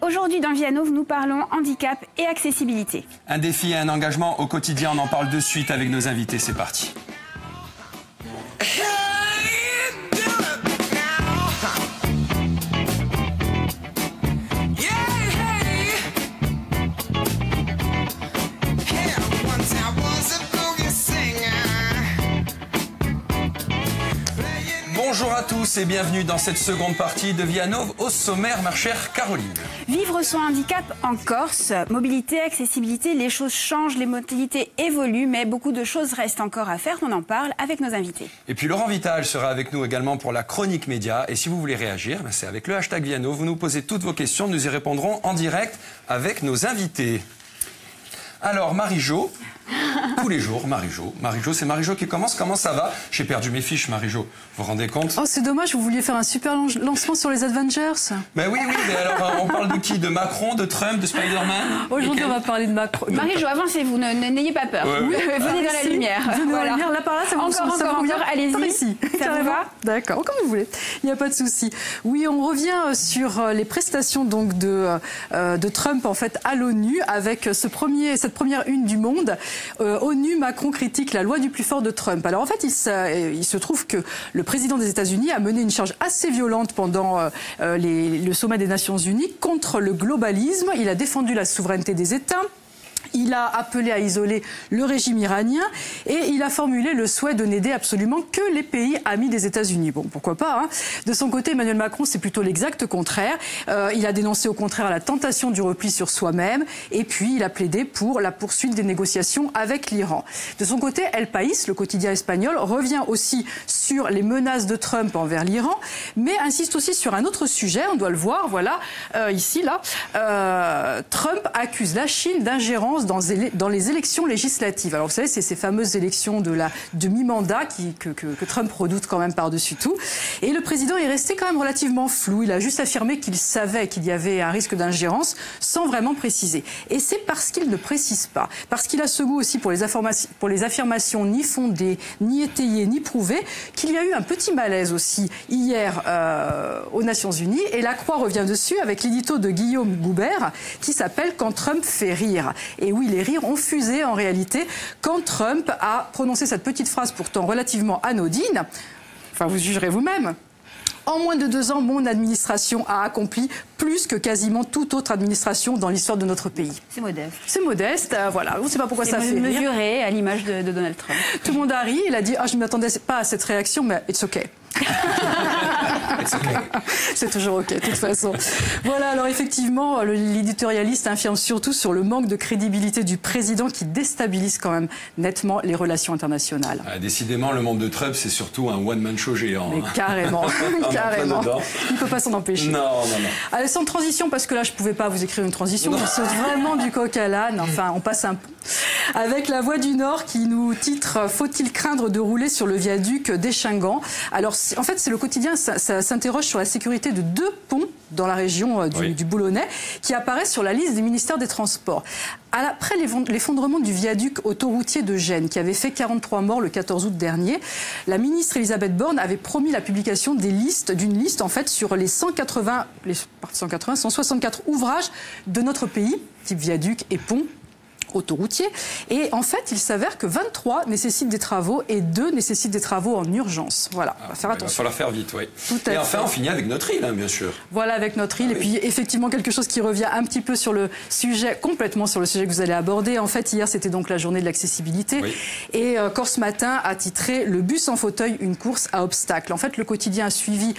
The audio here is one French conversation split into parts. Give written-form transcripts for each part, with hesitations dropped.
Aujourd'hui dans Vie à Nouveau, nous parlons handicap et accessibilité. Un défi et un engagement au quotidien, on en parle de suite avec nos invités, c'est parti. Bonjour à tous et bienvenue dans cette seconde partie de Vie à Nouveau. Au sommaire, ma chère Caroline. Vivre son handicap en Corse, mobilité, accessibilité, les choses changent, les modalités évoluent, mais beaucoup de choses restent encore à faire. On en parle avec nos invités. Et puis Laurent Vital sera avec nous également pour la chronique média. Et si vous voulez réagir, c'est avec le hashtag Vie à Nouveau. Vous nous posez toutes vos questions, nous y répondrons en direct avec nos invités. Alors Marie-Jo, tous les jours, Marie-Jo, c'est Marie-Jo qui commence. Comment ça va? J'ai perdu mes fiches, Marie-Jo. Vous vous rendez compte? Oh, c'est dommage, vous vouliez faire un super lancement sur les Avengers. Ben oui, mais alors on parle de qui? De Macron, de Trump, de Spider-Man? Aujourd'hui, on va parler de Macron. Marie-Jo, avancez-vous, n'ayez pas peur. Ouais, ouais. Venez dans la lumière. Venez dans la lumière, là par là, ça vous encore, allez-y. Ici. Ça vous va? D'accord, comme vous voulez. Il n'y a pas de souci. Oui, on revient sur les prestations donc de Trump en fait à l'ONU avec cette première une du Monde. ONU, Macron critique la loi du plus fort de Trump. Alors en fait, il se trouve que le président des États-Unis a mené une charge assez violente pendant le sommet des Nations Unies contre le globalisme. Il a défendu la souveraineté des États. Il a appelé à isoler le régime iranien et il a formulé le souhait de n'aider absolument que les pays amis des États-Unis. Bon, pourquoi pas, hein. De son côté, Emmanuel Macron, c'est plutôt l'exact contraire. Il a dénoncé au contraire la tentation du repli sur soi-même et puis il a plaidé pour la poursuite des négociations avec l'Iran. De son côté, El País, le quotidien espagnol, revient aussi sur les menaces de Trump envers l'Iran, mais insiste aussi sur un autre sujet, on doit le voir, voilà, ici, là. Trump accuse la Chine d'ingérence dans les élections législatives. Alors vous savez, c'est ces fameuses élections de mi-mandat que Trump redoute quand même par-dessus tout. Et le président est resté quand même relativement flou. Il a juste affirmé qu'il savait qu'il y avait un risque d'ingérence sans vraiment préciser. Et c'est parce qu'il ne précise pas, parce qu'il a ce goût aussi pour les affirmations ni fondées, ni étayées, ni prouvées, qu'il y a eu un petit malaise aussi hier aux Nations Unies. Et la Croix revient dessus avec l'édito de Guillaume Goubert qui s'appelle « Quand Trump fait rire ». Et oui, les rires ont fusé en réalité quand Trump a prononcé cette petite phrase pourtant relativement anodine. Enfin, vous jugerez vous-même. En moins de 2 ans, mon administration a accompli plus que quasiment toute autre administration dans l'histoire de notre pays. C'est modeste. C'est modeste, voilà. On ne sait pas pourquoi ça fait rire. Mesuré à l'image de Donald Trump. Tout le monde a ri, il a dit « Ah, je ne m'attendais pas à cette réaction, mais it's okay ». C'est toujours OK, de toute façon. Voilà, alors effectivement, l'éditorialiste affirme surtout sur le manque de crédibilité du président qui déstabilise quand même nettement les relations internationales. Décidément, le monde de Trump, c'est surtout un one-man show géant. Mais carrément, carrément. Il ne peut pas s'en empêcher. Non. Allez, sans transition, parce que là, je ne pouvais pas vous écrire une transition. On saute vraiment du coq à l'âne. Enfin, on passe un peu. Avec La Voix du Nord qui nous titre « Faut-il craindre de rouler sur le viaduc d'Échingan ?» Alors, en fait, c'est le quotidien, ça s'interroge sur la sécurité de 2 ponts dans la région du Boulonnais qui apparaissent sur la liste des ministères des Transports. Après l'effondrement du viaduc autoroutier de Gênes, qui avait fait 43 morts le 14 août dernier, la ministre Elisabeth Borne avait promis la publication d'une liste en fait sur les 164 ouvrages de notre pays, type viaduc et pont autoroutier. Et en fait, il s'avère que 23 nécessitent des travaux et 2 nécessitent des travaux en urgence. Voilà, on va faire attention. Il va falloir faire vite, oui. Et enfin, on finit avec notre île, hein, bien sûr. Voilà, avec notre île. Et puis, effectivement, quelque chose qui revient un petit peu sur le sujet, complètement sur le sujet que vous allez aborder. En fait, hier, c'était donc la journée de l'accessibilité. Oui. Et Corse Matin a titré « Le bus en fauteuil, une course à obstacles ». En fait, le quotidien a suivi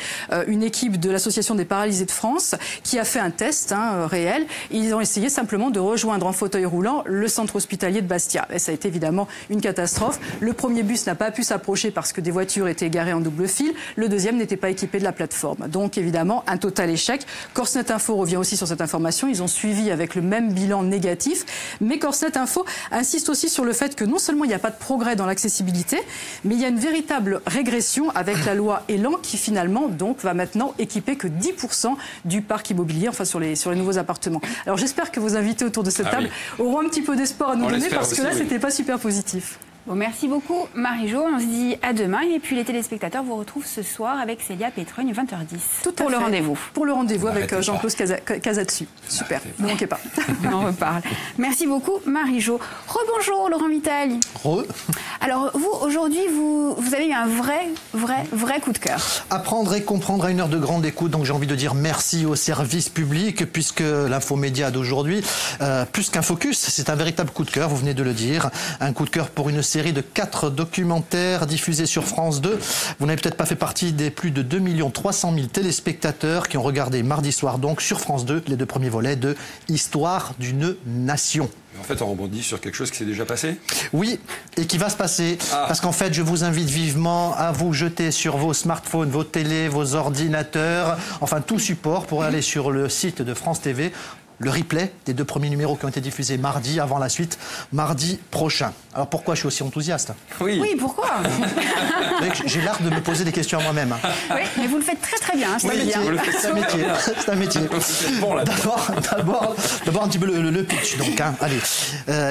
une équipe de l'Association des paralysés de France qui a fait un test réel. Ils ont essayé simplement de rejoindre en fauteuil roulant le centre hospitalier de Bastia. Et ça a été évidemment une catastrophe. Le premier bus n'a pas pu s'approcher parce que des voitures étaient garées en double fil. Le deuxième n'était pas équipé de la plateforme. Donc évidemment, un total échec. Corsenet Info revient aussi sur cette information. Ils ont suivi avec le même bilan négatif. Mais Corsenet Info insiste aussi sur le fait que non seulement il n'y a pas de progrès dans l'accessibilité, mais il y a une véritable régression avec la loi Elan qui finalement donc va maintenant équiper que 10% du parc immobilier, enfin sur les nouveaux appartements. Alors j'espère que vos invités autour de cette table auront un petit peu d'espoir à nous donner parce que là, c'était pas super positif. Bon, merci beaucoup Marie-Jo, on se dit à demain et puis les téléspectateurs vous retrouvent ce soir avec Célia Pétrogne 20h10 Tout pour le rendez-vous. Pour le rendez-vous avec Jean-Claude Casatsu. Super, ne manquez pas. On en reparle. Merci beaucoup Marie-Jo. Rebonjour Laurent Vitali. Alors vous, aujourd'hui, vous avez eu un vrai coup de cœur. Apprendre et comprendre à une heure de grande écoute, donc j'ai envie de dire merci au service public puisque l'infomédia d'aujourd'hui, plus qu'un focus, c'est un véritable coup de cœur, vous venez de le dire. Un coup de cœur pour une série de 4 documentaires diffusés sur France 2. Vous n'avez peut-être pas fait partie des plus de 2 300 000 téléspectateurs qui ont regardé mardi soir donc sur France 2 les 2 premiers volets de Histoire d'une nation. En fait, on rebondit sur quelque chose qui s'est déjà passé ? Oui, et qui va se passer. Parce qu'en fait, je vous invite vivement à vous jeter sur vos smartphones, vos télés, vos ordinateurs, enfin tout support pour aller sur le site de France TV. Le replay des 2 premiers numéros qui ont été diffusés mardi, avant la suite, mardi prochain. Alors pourquoi je suis aussi enthousiaste ? Oui, pourquoi ? J'ai l'art de me poser des questions à moi-même. Oui, mais vous le faites très bien, c'est un métier. C'est un métier. D'abord un petit peu le pitch. Donc, allez,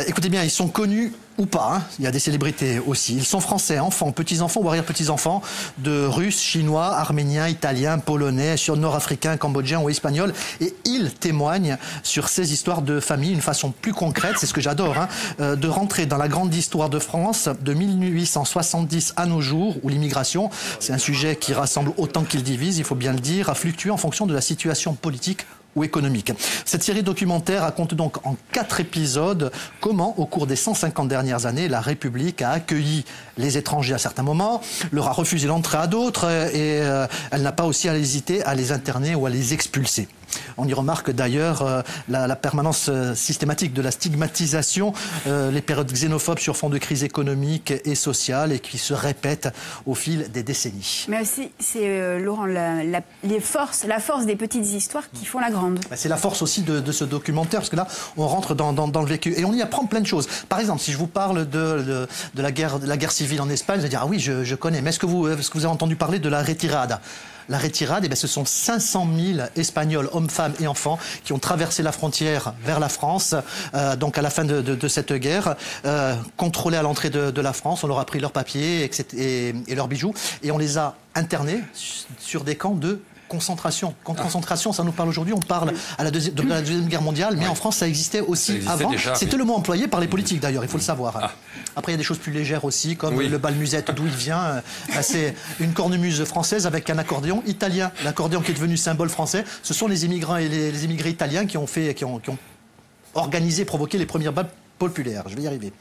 écoutez bien, ils sont connus ou pas, il y a des célébrités aussi. Ils sont français, enfants, petits-enfants ou arrière-petits-enfants de Russes, Chinois, Arméniens, Italiens, Polonais, Nord-Africains, Cambodgiens ou Espagnols. Et ils témoignent sur ces histoires de famille d'une façon plus concrète, c'est ce que j'adore, de rentrer dans la grande histoire de France de 1870 à nos jours, où l'immigration, c'est un sujet qui rassemble autant qu'il divise, il faut bien le dire, a fluctué en fonction de la situation politique ou économique. Cette série documentaire raconte donc en 4 épisodes comment, au cours des 150 dernières années, la République a accueilli les étrangers à certains moments, leur a refusé l'entrée à d'autres et elle n'a pas aussi hésité à les interner ou à les expulser. On y remarque d'ailleurs la permanence systématique de la stigmatisation, les périodes xénophobes sur fond de crise économique et sociale et qui se répètent au fil des décennies. Mais aussi, c'est Laurent, la force des petites histoires qui font la grande. C'est la force aussi de ce documentaire, parce que là, on rentre dans le vécu et on y apprend plein de choses. Par exemple, si je vous parle de la guerre civile en Espagne, vous allez dire, ah oui, je connais, mais est-ce que vous avez entendu parler de la retirada ? La retirade, ce sont 500 000 Espagnols, hommes, femmes et enfants, qui ont traversé la frontière vers la France, donc à la fin de cette guerre, contrôlés à l'entrée de la France. On leur a pris leurs papiers et leurs bijoux, et on les a internés sur des camps de concentration. Concentration, ça nous parle aujourd'hui, on parle de la Deuxième Guerre mondiale, mais en France, ça existait aussi avant. C'était le mot employé par les politiques, d'ailleurs, il faut le savoir. Après, il y a des choses plus légères aussi, comme le bal musette, d'où il vient. C'est une cornemuse française avec un accordéon italien. L'accordéon qui est devenu symbole français, ce sont les immigrants et les immigrés italiens qui ont organisé, provoqué les premières balles populaires. Je vais y arriver.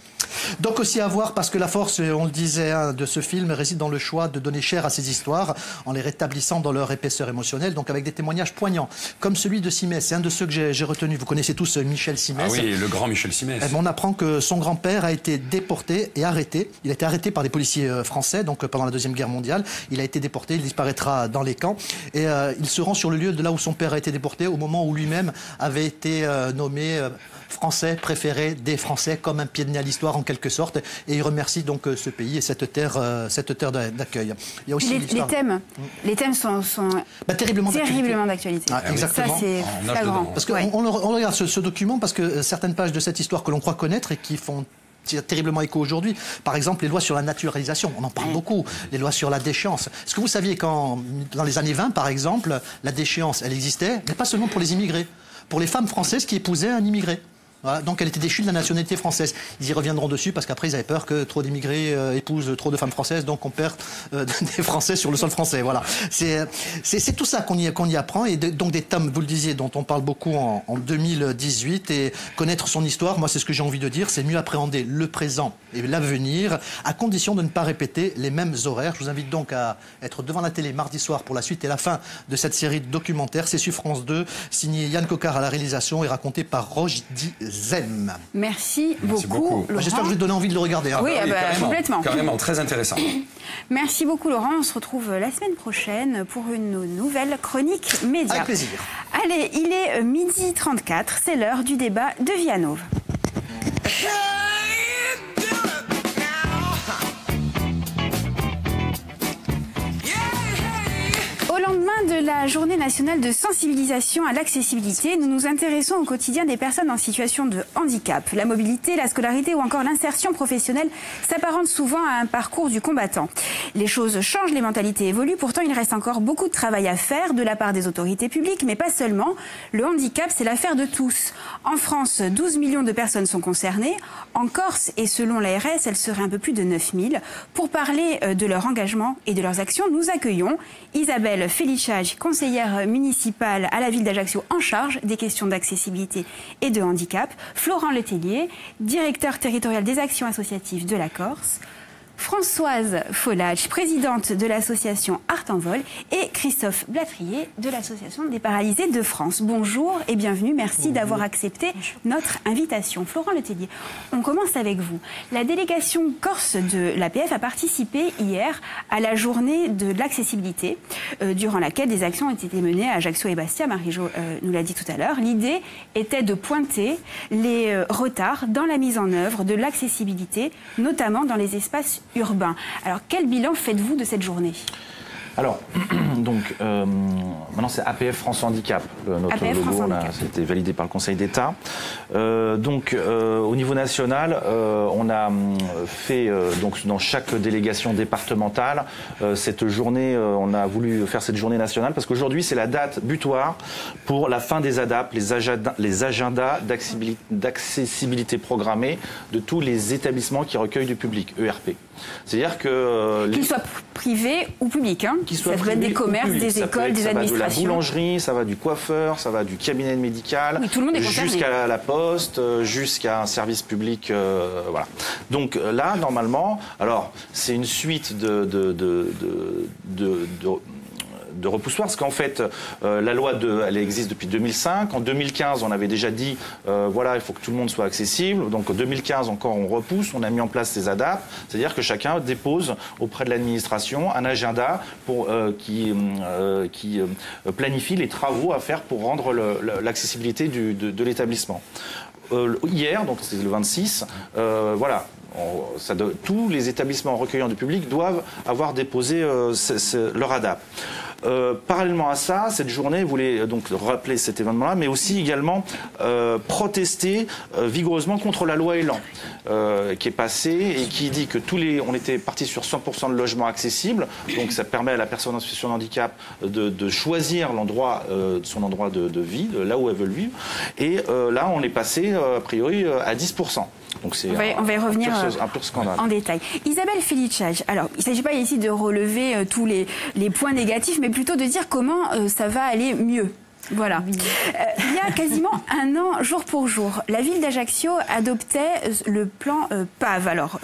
Donc aussi à voir, parce que la force, on le disait, de ce film réside dans le choix de donner chair à ces histoires en les rétablissant dans leur épaisseur émotionnelle, donc avec des témoignages poignants, comme celui de Simès. C'est un de ceux que j'ai retenu. Vous connaissez tous Michel Simès. Ah oui, le grand Michel Simès. On apprend que son grand-père a été déporté et arrêté. Il a été arrêté par des policiers français, donc pendant la Deuxième Guerre mondiale. Il a été déporté, il disparaîtra dans les camps. Et il se rend sur le lieu de là où son père a été déporté, au moment où lui-même avait été nommé Français préféré des Français, comme un pied de nez à l'histoire en quelque sorte, et il remercie donc ce pays et cette terre d'accueil. Il y a aussi les thèmes sont terriblement d'actualité. Exactement. Ça, c'est flagrant. Parce qu'on regarde ce document parce que certaines pages de cette histoire que l'on croit connaître et qui font terriblement écho aujourd'hui. Par exemple, les lois sur la naturalisation, on en parle beaucoup. Les lois sur la déchéance. Est-ce que vous saviez qu'dans les années 20, par exemple, la déchéance, elle existait, mais pas seulement pour les immigrés, pour les femmes françaises qui épousaient un immigré. Voilà, donc elle était déchue de la nationalité française. Ils y reviendront dessus parce qu'après ils avaient peur que trop d'immigrés épousent trop de femmes françaises, donc on perd des Français sur le sol français. Voilà, c'est tout ça qu'on y apprend et donc des thèmes, vous le disiez, dont on parle beaucoup en 2018 et connaître son histoire. Moi, c'est ce que j'ai envie de dire, c'est mieux appréhender le présent et l'avenir à condition de ne pas répéter les mêmes horaires. Je vous invite donc à être devant la télé mardi soir pour la suite et la fin de cette série de documentaires. C'est sur France 2, signé Yann Coquart à la réalisation et raconté par Rochdi Zem. Merci beaucoup, Laurent. J'espère que je vais te donner envie de le regarder. Oui, complètement. Carrément, très intéressant. Merci beaucoup, Laurent. On se retrouve la semaine prochaine pour une nouvelle chronique média. Avec plaisir. Allez, il est 12h34, c'est l'heure du débat de Vianov. Au lendemain de la Journée nationale de sensibilisation à l'accessibilité, nous nous intéressons au quotidien des personnes en situation de handicap. La mobilité, la scolarité ou encore l'insertion professionnelle s'apparentent souvent à un parcours du combattant. Les choses changent, les mentalités évoluent, pourtant il reste encore beaucoup de travail à faire de la part des autorités publiques, mais pas seulement. Le handicap, c'est l'affaire de tous. En France, 12 millions de personnes sont concernées. En Corse, et selon l'ARS, elles seraient un peu plus de 9 000. Pour parler de leur engagement et de leurs actions, nous accueillons Isabelle Felicciage, conseillère municipale à la ville d'Ajaccio en charge des questions d'accessibilité et de handicap, Florent Letellier, directeur territorial des actions associatives de la Corse, Françoise Folage, présidente de l'association Art en Vol, et Christophe Blatrier de l'association des paralysés de France. Bonjour et bienvenue, merci d'avoir accepté notre invitation. Florent Letellier, on commence avec vous. La délégation corse de l'APF a participé hier à la journée de l'accessibilité, durant laquelle des actions ont été menées à Ajaccio et Bastia. Marie-Jo nous l'a dit tout à l'heure. L'idée était de pointer les retards dans la mise en œuvre de l'accessibilité, notamment dans les espaces urbain. Alors, quel bilan faites-vous de cette journée ? Alors, donc, maintenant c'est APF France Handicap. Notre APF logo, c'était validé par le Conseil d'État. Au niveau national, on a fait, donc, dans chaque délégation départementale, cette journée, on a voulu faire cette journée nationale parce qu'aujourd'hui, c'est la date butoir pour la fin des ADAP, les agendas d'accessibilité programmée de tous les établissements qui recueillent du public, ERP. C'est-à-dire que... Qu'ils soient privés ou publics, hein. Ça peut être des commerces, des écoles, des administrations. Ça va de la boulangerie, ça va du coiffeur, ça va du cabinet médical, oui, tout le monde est concerné. Jusqu'à la poste, jusqu'à un service public. Voilà. Donc là, normalement, alors c'est une suite de repoussoir, parce qu'en fait, la loi elle existe depuis 2005. En 2015, on avait déjà dit, voilà, il faut que tout le monde soit accessible. Donc en 2015, encore, on repousse, on a mis en place ces ADAP, c'est-à-dire que chacun dépose auprès de l'administration un agenda qui planifie les travaux à faire pour rendre l'accessibilité de l'établissement. Hier, donc c'était le 26, voilà. Tous les établissements recueillant du public doivent avoir déposé leur ADAP. Parallèlement à ça, cette journée voulait donc rappeler cet événement-là, mais aussi également protester vigoureusement contre la loi Elan qui est passée et qui dit que on était parti sur 100% de logements accessibles, donc ça permet à la personne en situation de handicap de choisir son endroit de vie, là où elle veut vivre, et là on est passé a priori à 10%. Donc on va y revenir un pur scandale. En détail. Isabelle Felicciage, alors il ne s'agit pas ici de relever tous les points négatifs, mais plutôt de dire comment ça va aller mieux. Voilà. Il y a quasiment un an, jour pour jour, la ville d'Ajaccio adoptait le plan PAV. Alors,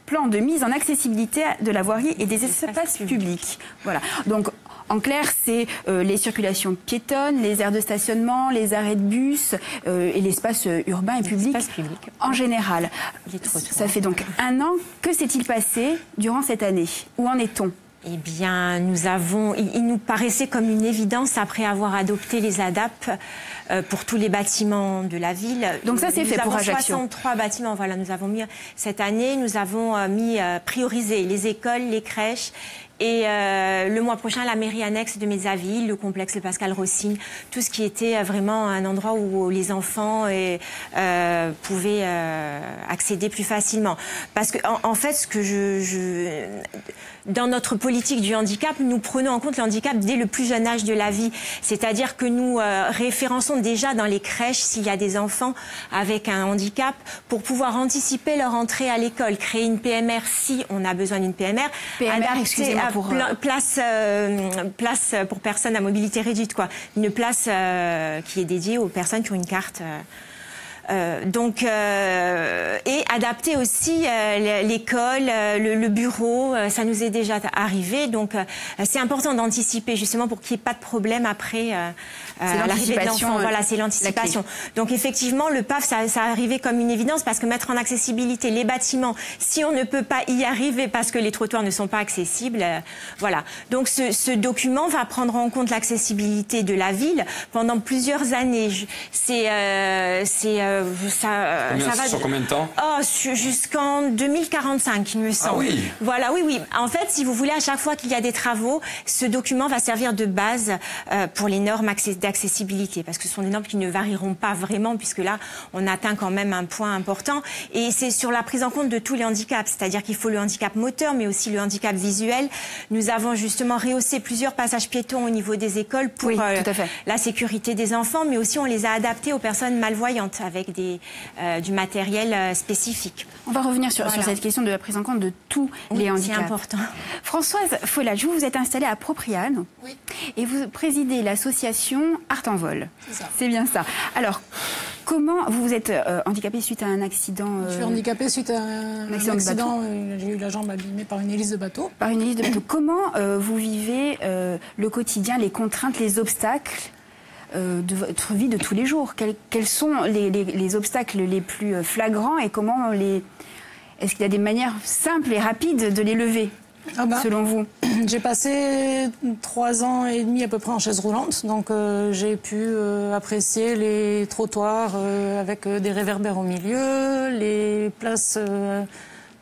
plan de mise en accessibilité de la voirie et des espaces publics. Voilà. Donc, en clair, c'est les circulations piétonnes, les aires de stationnement, les arrêts de bus et l'espace urbain et public en général. Ça fait donc un an. Que s'est-il passé durant cette année ? Où en est-on ? Eh bien, il nous paraissait comme une évidence après avoir adopté les ADAP pour tous les bâtiments de la ville. Donc ça, c'est fait pour Ajaccio. 63 bâtiments, voilà, nous avons mis cette année, nous avons priorisé les écoles, les crèches. Et le mois prochain, la mairie annexe de Mézaville, le complexe Pascal Rossini, tout ce qui était vraiment un endroit où les enfants pouvaient accéder plus facilement. Parce que en fait, ce que dans notre politique du handicap, nous prenons en compte le handicap dès le plus jeune âge de la vie. C'est-à-dire que nous référençons déjà dans les crèches s'il y a des enfants avec un handicap pour pouvoir anticiper leur entrée à l'école, créer une PMR si on a besoin d'une PMR. Excusez-moi. Place pour personnes à mobilité réduite, quoi. Une place qui est dédiée aux personnes qui ont une carte. Et adapter aussi l'école, le bureau, ça nous est déjà arrivé. Donc, c'est important d'anticiper justement pour qu'il n'y ait pas de problème après l'arrivée de l'enfant. Voilà, c'est l'anticipation. Donc, effectivement, le PAV, ça arrivait comme une évidence parce que mettre en accessibilité les bâtiments, si on ne peut pas y arriver parce que les trottoirs ne sont pas accessibles, voilà. Donc, ce document va prendre en compte l'accessibilité de la ville pendant plusieurs années. C'est va sur combien de temps? Jusqu'en 2045, il me semble. Ah oui. Voilà, oui. En fait, si vous voulez, à chaque fois qu'il y a des travaux, ce document va servir de base pour les normes d'accessibilité, parce que ce sont des normes qui ne varieront pas vraiment, puisque là, on atteint quand même un point important. Et c'est sur la prise en compte de tous les handicaps, c'est-à-dire qu'il faut le handicap moteur, mais aussi le handicap visuel. Nous avons justement rehaussé plusieurs passages piétons au niveau des écoles pour la sécurité des enfants, mais aussi on les a adaptés aux personnes malvoyantes avec du matériel spécifique. On va revenir sur cette question de la prise en compte de tous les handicaps. C'est important. Françoise Folage, vous êtes installée à Propriane et vous présidez l'association Art en Vol. C'est bien ça. Alors, comment vous êtes handicapée suite à un accident Je suis handicapée suite à un accident. J'ai eu la jambe abîmée par une hélice de bateau. Par une hélice de bateau. Comment vous vivez le quotidien, les contraintes, les obstacles de votre vie de tous les jours? Quels sont les obstacles les plus flagrants et comment est-ce qu'il y a des manières simples et rapides de les lever, selon vous? J'ai passé 3 ans et demi à peu près en chaise roulante, donc j'ai pu apprécier les trottoirs avec des réverbères au milieu, les places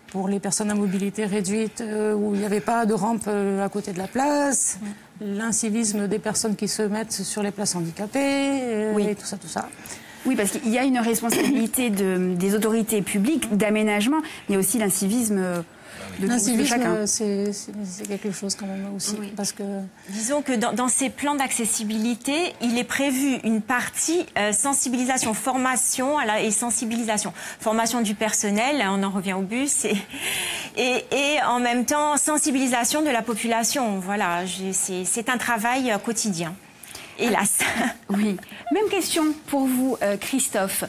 pour les personnes à mobilité réduite où il n'y avait pas de rampe à côté de la place, l'incivisme des personnes qui se mettent sur les places handicapées, et tout ça. Oui, parce qu'il y a une responsabilité des autorités publiques d'aménagement, mais il y a aussi l'incivisme de chacun. C'est quelque chose quand même aussi. Parce que... Disons que dans ces plans d'accessibilité, il est prévu une partie sensibilisation, formation et sensibilisation. Formation du personnel, on en revient au bus, et en même temps sensibilisation de la population. Voilà, c'est un travail quotidien. Hélas. Oui. Même question pour vous, Christophe.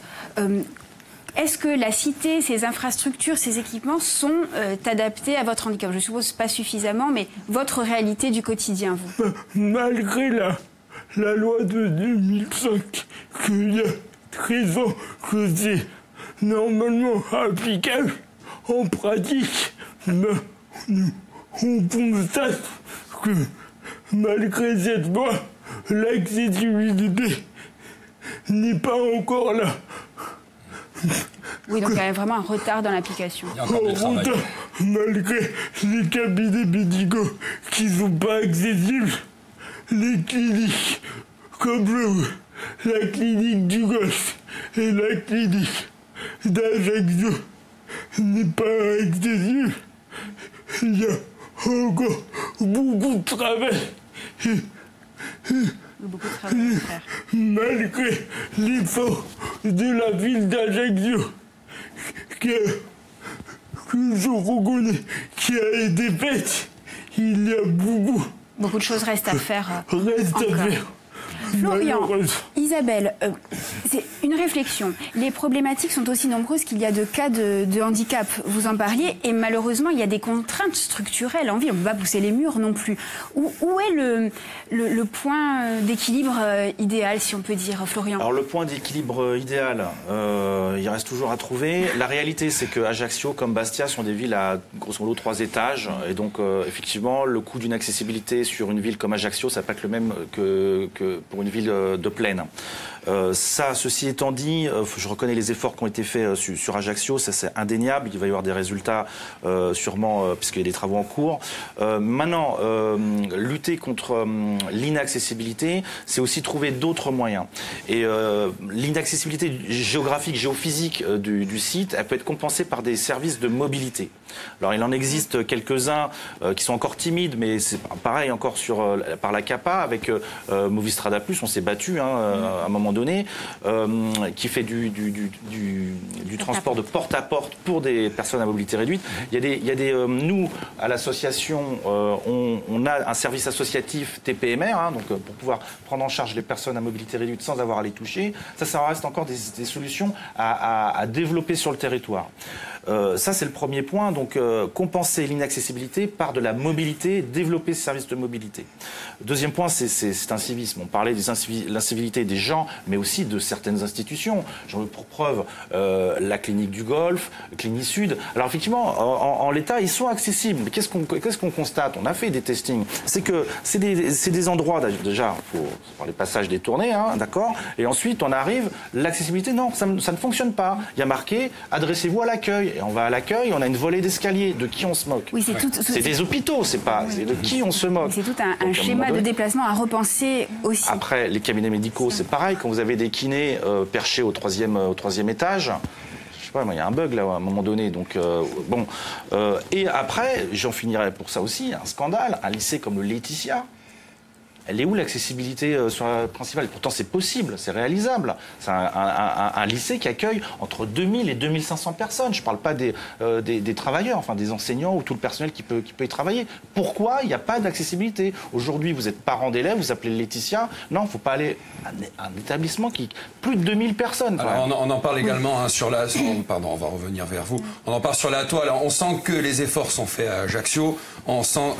Est-ce que la cité, ses infrastructures, ses équipements sont adaptés à votre handicap? Je suppose pas suffisamment, mais votre réalité du quotidien, vous? Malgré la loi de 2005, qu'il y a 13 ans que c'est normalement applicable, en pratique, on constate que malgré cette loi, l'accessibilité n'est pas encore là. Oui, donc il y a vraiment un retard dans l'application. Malgré les cabinets médicaux qui ne sont pas accessibles, les cliniques comme la clinique du Golfe et la clinique d'Ajaccio n'est pas accessible. Il y a encore beaucoup de travail. Malgré l'effort de la ville d'Ajaccio, que je reconnais qui a été faite, il y a beaucoup de choses restent à faire. Faire. Florian, Isabelle, c'est une réflexion. Les problématiques sont aussi nombreuses qu'il y a de cas de handicap. Vous en parliez, et malheureusement, il y a des contraintes structurelles en ville. On ne peut pas pousser les murs non plus. Où est le point d'équilibre idéal, si on peut dire, Florian? Alors, le point d'équilibre idéal, il reste toujours à trouver. La réalité, c'est que Ajaccio, comme Bastia, sont des villes à, grosso modo, 3 étages. Et donc, effectivement, le coût d'une accessibilité sur une ville comme Ajaccio, ça ne va pas être le même que pour une ville de plaine. Ceci étant dit, je reconnais les efforts qui ont été faits sur Ajaccio, ça c'est indéniable, il va y avoir des résultats sûrement puisqu'il y a des travaux en cours. Maintenant, lutter contre l'inaccessibilité, c'est aussi trouver d'autres moyens. Et l'inaccessibilité géographique, géophysique du site, elle peut être compensée par des services de mobilité. Alors il en existe quelques-uns qui sont encore timides, mais c'est pareil encore par la CAPA avec Movistrada Plus, on s'est battu à un moment donné, qui fait du transport de porte à porte pour des personnes à mobilité réduite. Nous, à l'association, on a un service associatif TPMR, donc pour pouvoir prendre en charge les personnes à mobilité réduite sans avoir à les toucher. Ça reste encore des solutions à développer sur le territoire. Ça, c'est le premier point. Donc, compenser l'inaccessibilité par de la mobilité, développer ces services de mobilité. Deuxième point, c'est un civisme. On parlait de l'incivilité des gens mais aussi de certaines institutions. J'en veux pour preuve la clinique du Golfe, Clinique Sud. Alors effectivement, en l'état, ils sont accessibles. Mais qu'est-ce qu'on constate? On a fait des testings. C'est que c'est des endroits, déjà, il faut par les passages détournés, hein, d'accord? Et ensuite, on arrive, l'accessibilité, non, ça ne fonctionne pas. Il y a marqué, adressez-vous à l'accueil. Et on va à l'accueil, on a une volée d'escalier. De qui on se moque? Oui, c'est des hôpitaux, c'est pas de qui on se moque. C'est tout un schéma de déplacement à repenser aussi. Après, les cabinets médicaux, c'est pareil. Quand vous avez des kinés perchés au troisième étage, je sais pas, il y a un bug là à un moment donné. Donc bon. Et après, j'en finirai pour ça aussi. Un scandale, un lycée comme le Laetitia. Elle est où l'accessibilité sur la principale? Pourtant, c'est possible, c'est réalisable. C'est un lycée qui accueille entre 2000 et 2500 personnes. Je ne parle pas des travailleurs, enfin des enseignants ou tout le personnel qui peut y travailler. Pourquoi il n'y a pas d'accessibilité? Aujourd'hui, vous êtes parent d'élèves, vous appelez Laetitia. Non, il ne faut pas aller à un établissement qui... Plus de 2000 personnes. Alors, on en parle également hein, sur la... Pardon, on va revenir vers vous. On en parle sur la toile. On sent que les efforts sont faits à Ajaccio. On sent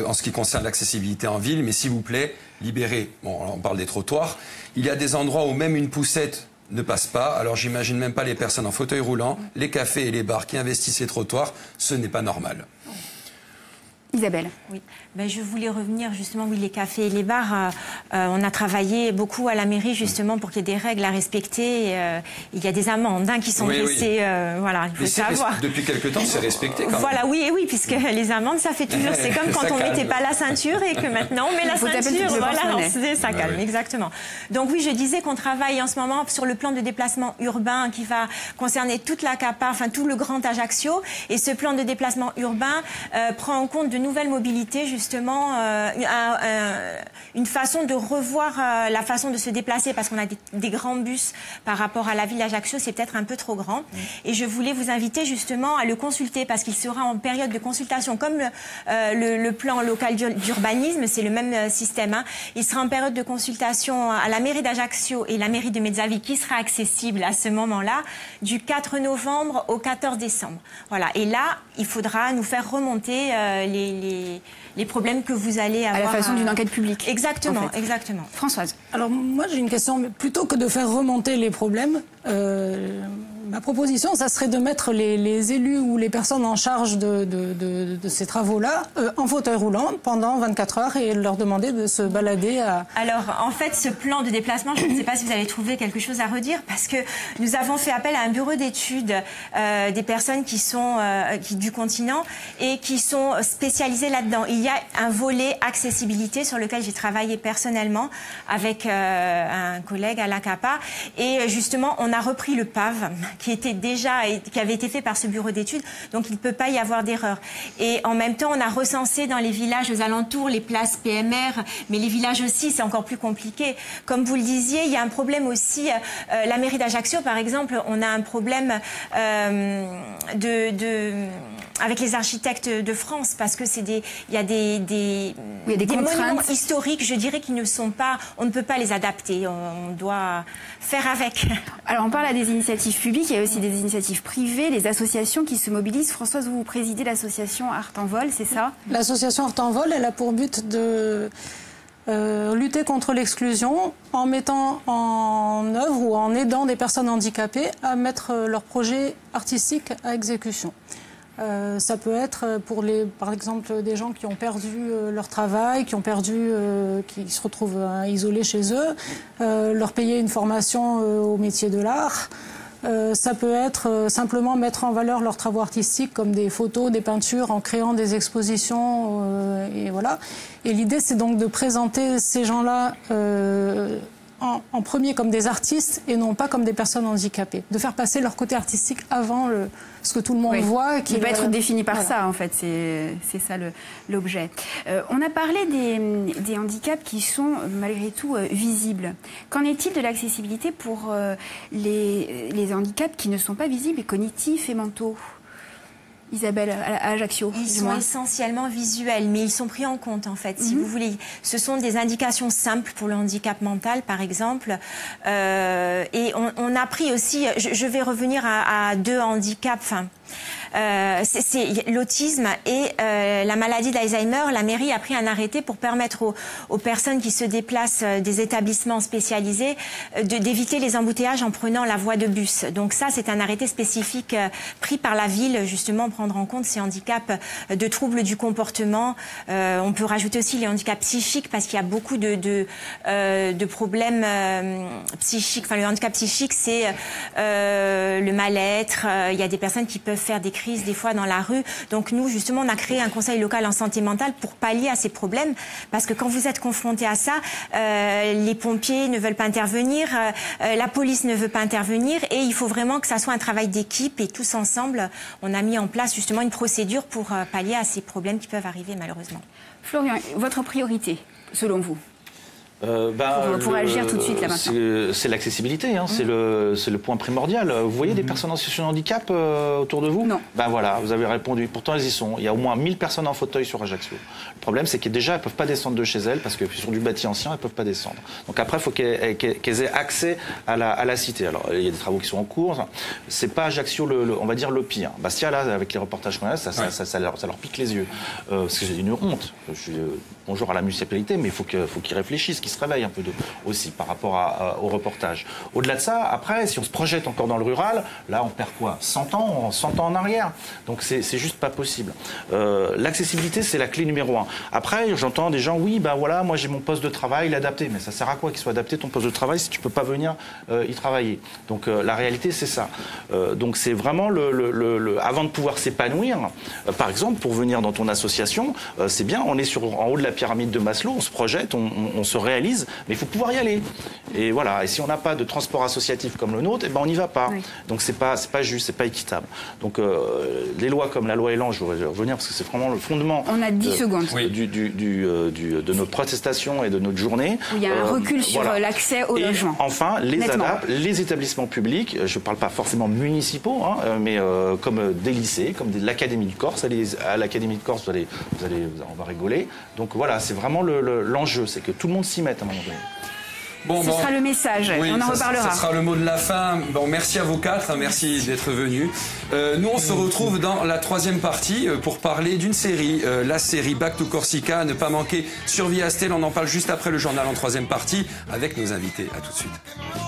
en ce qui concerne l'accessibilité en ville. Mais s'il vous plaît, libérez. Bon, on parle des trottoirs. Il y a des endroits où même une poussette ne passe pas. Alors j'imagine même pas les personnes en fauteuil roulant, les cafés et les bars qui investissent les trottoirs. Ce n'est pas normal. Isabelle. Oui, je voulais revenir justement, oui, les cafés et les bars. On a travaillé beaucoup à la mairie justement pour qu'il y ait des règles à respecter. Il y a des amendes qui sont laissées. Voilà, il faut savoir. Depuis quelque temps, c'est respecté quand même. Voilà, oui, puisque les amendes, ça fait toujours. C'est comme quand on ne mettait pas la ceinture et que maintenant on met la ceinture. Voilà, ça calme, exactement. Donc oui, je disais qu'on travaille en ce moment sur le plan de déplacement urbain qui va concerner toute la CAPA, enfin tout le Grand Ajaccio. Et ce plan de déplacement urbain prend en compte de nouvelles mobilités, justement, une façon de revoir la façon de se déplacer, parce qu'on a des grands bus par rapport à la ville d'Ajaccio, c'est peut-être un peu trop grand. Et je voulais vous inviter justement à le consulter, parce qu'il sera en période de consultation, comme le plan local d'urbanisme, c'est le même système. Hein. Il sera en période de consultation à la mairie d'Ajaccio et la mairie de Mezzaville, qui sera accessible à ce moment-là, du 4 novembre au 14 décembre. Voilà. Et là, il faudra nous faire remonter les problèmes que vous allez avoir. À la façon d'une enquête publique. Exactement, en fait. exactement. Françoise. Alors moi j'ai une question, mais plutôt que de faire remonter les problèmes, ma proposition, ça serait de mettre les élus ou les personnes en charge de ces travaux-là en fauteuil roulant pendant 24 heures et leur demander de se balader à... Alors, en fait, ce plan de déplacement, je ne sais pas si vous avez trouvé quelque chose à redire, parce que nous avons fait appel à un bureau d'études des personnes qui sont du continent et qui sont spécialisées là-dedans. Il y a un volet accessibilité sur lequel j'ai travaillé personnellement avec un collègue à la CAPA. Et justement, on a repris le PAV qui avait été fait par ce bureau d'études, donc il ne peut pas y avoir d'erreur. Et en même temps, on a recensé dans les villages aux alentours les places PMR, mais les villages aussi, c'est encore plus compliqué. Comme vous le disiez, il y a un problème aussi, la mairie d'Ajaccio, par exemple, on a un problème avec les architectes de France, parce que il y a des monuments historiques, je dirais, qui ne sont pas, on ne peut pas les adapter, on doit faire avec. Alors on parle à des initiatives publiques, il y a aussi des initiatives privées, les associations qui se mobilisent. Françoise, vous présidez l'association Art en Vol, c'est ça? L'association Art en Vol, elle a pour but de lutter contre l'exclusion en mettant en œuvre ou en aidant des personnes handicapées à mettre leurs projets artistiques à exécution. Ça peut être par exemple, des gens qui ont perdu leur travail, qui se retrouvent isolés chez eux, leur payer une formation au métier de l'art. Ça peut être simplement mettre en valeur leurs travaux artistiques comme des photos, des peintures, en créant des expositions, et voilà. Et l'idée, c'est donc de présenter ces gens-là en premier comme des artistes et non pas comme des personnes handicapées. De faire passer leur côté artistique avant ce que tout le monde voit. Qui peut être défini par ça, en fait. C'est ça l'objet. On a parlé des handicaps qui sont malgré tout visibles. Qu'en est-il de l'accessibilité pour les handicaps qui ne sont pas visibles, et cognitifs et mentaux ? Isabelle, à Ajaccio. Ils sont essentiellement visuels, mais ils sont pris en compte, en fait, si vous voulez. Ce sont des indications simples pour le handicap mental, par exemple. Et on a pris aussi, je vais revenir à deux handicaps, c'est l'autisme et la maladie d'Alzheimer. La mairie a pris un arrêté pour permettre aux personnes qui se déplacent des établissements spécialisés d'éviter les embouteillages en prenant la voie de bus. Donc ça, c'est un arrêté spécifique pris par la ville, justement, prendre en compte ces handicaps de troubles du comportement. On peut rajouter aussi les handicaps psychiques, parce qu'il y a beaucoup de problèmes psychiques. Enfin, le handicap psychique, c'est le mal-être. Il y a des personnes qui peuvent faire des crises des fois dans la rue. Donc nous, justement, on a créé un conseil local en santé mentale pour pallier à ces problèmes, parce que quand vous êtes confronté à ça, les pompiers ne veulent pas intervenir, la police ne veut pas intervenir, et il faut vraiment que ça soit un travail d'équipe, et tous ensemble, on a mis en place justement une procédure pour pallier à ces problèmes qui peuvent arriver malheureusement. Florian, votre priorité, selon vous? Pour agir tout de suite là maintenant. C'est l'accessibilité, hein, c'est le point primordial. Vous voyez des personnes en situation de handicap autour de vous? Non. Ben voilà, vous avez répondu. Pourtant, elles y sont. Il y a au moins 1000 personnes en fauteuil sur Ajaccio. Le problème, c'est que déjà, elles peuvent pas descendre de chez elles, parce que sur du bâti ancien, elles peuvent pas descendre. Donc après, il faut qu'elles aient accès à la cité. Alors, il y a des travaux qui sont en cours. C'est pas Ajaccio, on va dire, le pire. Bastia, là, avec les reportages qu'on a, ça leur pique les yeux. Parce que c'est une honte. Bonjour à la municipalité, mais il faut qu'ils réfléchissent, qu'ils se réveillent un peu aussi par rapport au reportage. Au-delà de ça, après, si on se projette encore dans le rural, là, on perd quoi? 100 ans en arrière. Donc, c'est juste pas possible. L'accessibilité, c'est la clé numéro 1. Après, j'entends des gens, oui, ben voilà, moi j'ai mon poste de travail, il est adapté. Mais ça sert à quoi qu'il soit adapté, ton poste de travail, si tu peux pas venir y travailler? Donc, la réalité, c'est ça. Donc, c'est vraiment avant de pouvoir s'épanouir, par exemple, pour venir dans ton association, c'est bien, on est en haut de la pyramide de Maslow, on se projette, on se réalise, mais il faut pouvoir y aller. Et voilà. Et si on n'a pas de transport associatif comme le nôtre, eh ben on n'y va pas. Oui. Donc c'est pas juste, c'est pas équitable. Donc les lois comme la loi Elan, je voudrais revenir parce que c'est vraiment le fondement. On a 10 secondes. De notre protestation et de notre journée. Où il y a un recul sur l'accès au logement. Enfin, les établissements publics, je ne parle pas forcément municipaux, hein, mais comme des lycées, comme l'Académie du Corse. À l'Académie de Corse, on va rigoler. Donc voilà, c'est vraiment l'enjeu, c'est que tout le monde s'y mette à un moment donné. Ce sera le message, oui, on en reparlera. Ce sera le mot de la fin. Bon, merci à vous quatre, merci d'être venus. Nous, on se retrouve dans la troisième partie pour parler d'une série, la série Back to Corsica, à ne pas manquer sur Via Astel. On en parle juste après le journal en troisième partie avec nos invités. À tout de suite.